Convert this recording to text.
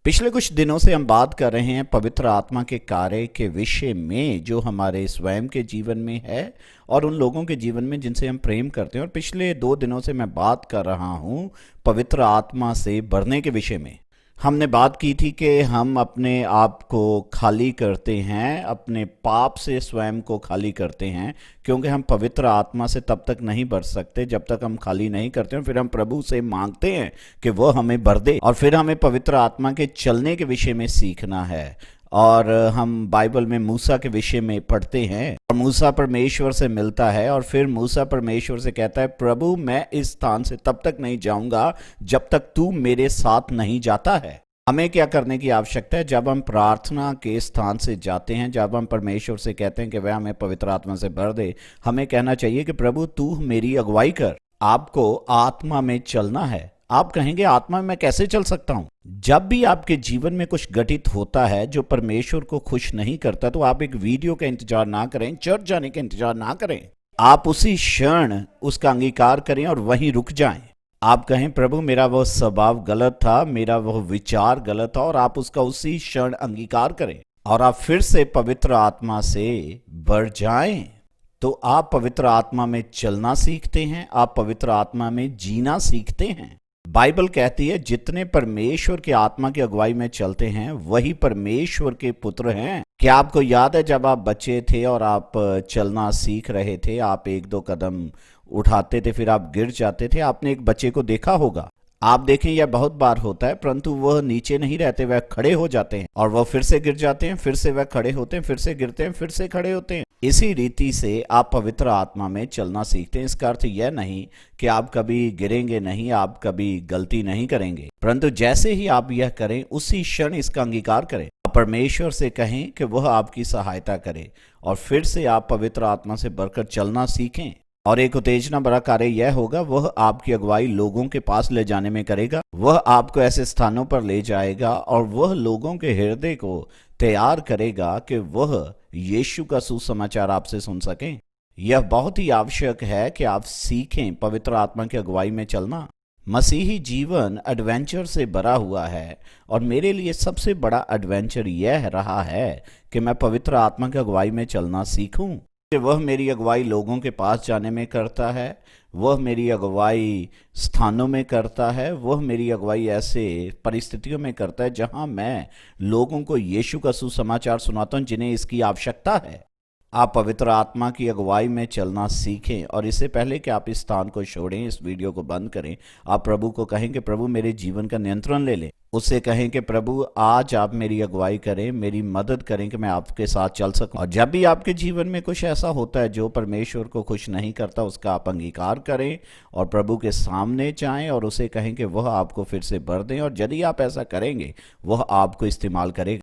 पिछले कुछ दिनों से हम बात कर रहे हैं पवित्र आत्मा के कार्य के विषय में जो हमारे स्वयं के जीवन में है और उन लोगों के जीवन में जिनसे हम प्रेम करते हैं। और पिछले 2 दिनों से मैं बात कर रहा हूं पवित्र आत्मा से भरने के विषय में। हमने बात की थी कि हम अपने आप को खाली करते हैं, अपने पाप से स्वयं को खाली करते हैं, क्योंकि हम पवित्र आत्मा से तब तक नहीं भर सकते जब तक हम खाली नहीं करते हैं। फिर हम प्रभु से मांगते हैं कि वो हमें भर दे, और फिर हमें पवित्र आत्मा के चलने के विषय में सीखना है। और हम बाइबल में मूसा के विषय में पढ़ते हैं, और मूसा परमेश्वर से मिलता है, और फिर मूसा परमेश्वर से कहता है, प्रभु मैं इस स्थान से तब तक नहीं जाऊंगा जब तक तू मेरे साथ नहीं जाता है। हमें क्या करने की आवश्यकता है? जब हम प्रार्थना के स्थान से जाते हैं, जब हम परमेश्वर से कहते हैं कि वह हमें पवित्र आत्मा से भर दे, हमें कहना चाहिए कि प्रभु तू मेरी अगुवाई कर। आपको आत्मा में चलना है। आप कहेंगे आत्मा में मैं कैसे चल सकता हूं? जब भी आपके जीवन में कुछ घटित होता है जो परमेश्वर को खुश नहीं करता, तो आप एक वीडियो का इंतजार ना करें, चर्च जाने का इंतजार ना करें। आप उसी क्षण उसका अंगीकार करें और वहीं रुक जाएं। आप कहें प्रभु मेरा वह स्वभाव गलत था, मेरा वह विचार गलत था, और आप उसका उसी क्षण अंगीकार करें और आप फिर से पवित्र आत्मा से भर जाएं। तो आप पवित्र आत्मा में चलना सीखते हैं, आप पवित्र आत्मा में जीना सीखते हैं। बाइबल कहती है जितने परमेश्वर के आत्मा की अगुवाई में चलते हैं वही परमेश्वर के पुत्र हैं। क्या आपको याद है जब आप बच्चे थे और आप चलना सीख रहे थे, आप 1-2 कदम उठाते थे, फिर आप गिर जाते थे। आपने एक बच्चे को देखा होगा, आप देखें यह बहुत बार होता है, परंतु वह नीचे नहीं रहते, वह खड़े हो जाते हैं और वह फिर से गिर जाते हैं, फिर से वह खड़े होते हैं, फिर से गिरते हैं, फिर से खड़े होते हैं। इसी रीति से आप पवित्र आत्मा में चलना सीखते हैं। इसका अर्थ यह नहीं कि आप कभी गिरेंगे नहीं, आप कभी गलती नहीं करेंगे, परंतु जैसे ही आप यह करें उसी क्षण इसका अंगीकार करें। आप परमेश्वर से कहें कि वह आपकी सहायता करे और फिर से आप पवित्र आत्मा से भरकर चलना सीखें। और एक उत्तेजना भरा कार्य यह होगा, वह आपकी अगुवाई लोगों के पास ले जाने में करेगा। वह आपको ऐसे स्थानों पर ले जाएगा और वह लोगों के हृदय को तैयार करेगा कि वह यीशु का सुसमाचार आपसे सुन सकें। यह बहुत ही आवश्यक है कि आप सीखें पवित्र आत्मा की अगुवाई में चलना। मसीही जीवन एडवेंचर से भरा हुआ है, और मेरे लिए सबसे बड़ा एडवेंचर यह रहा है कि मैं पवित्र आत्मा की अगुवाई में चलना सीखूं। कि वह मेरी अगुवाई लोगों के पास जाने में करता है, वह मेरी अगुवाई स्थानों में करता है, वह मेरी अगुवाई ऐसे परिस्थितियों में करता है जहां मैं लोगों को यीशु का सुसमाचार सुनाता हूं जिन्हें इसकी आवश्यकता है। आप पवित्र आत्मा की अगुवाई में चलना सीखें, और इससे पहले कि आप इस स्थान को छोड़ें, इस वीडियो को बंद करें, आप प्रभु को कहें कि प्रभु मेरे जीवन का नियंत्रण ले लें। उससे कहें कि प्रभु आज आप मेरी अगुवाई करें, मेरी मदद करें कि मैं आपके साथ चल सकूं। और जब भी आपके जीवन में कुछ ऐसा होता है जो परमेश्वर को खुश नहीं करता, उसका आप अंगीकार करें और प्रभु के सामने जाएं और उसे कहें कि वह आपको फिर से भर दें। और यदि आप ऐसा करेंगे, वह आपको इस्तेमाल करेगा।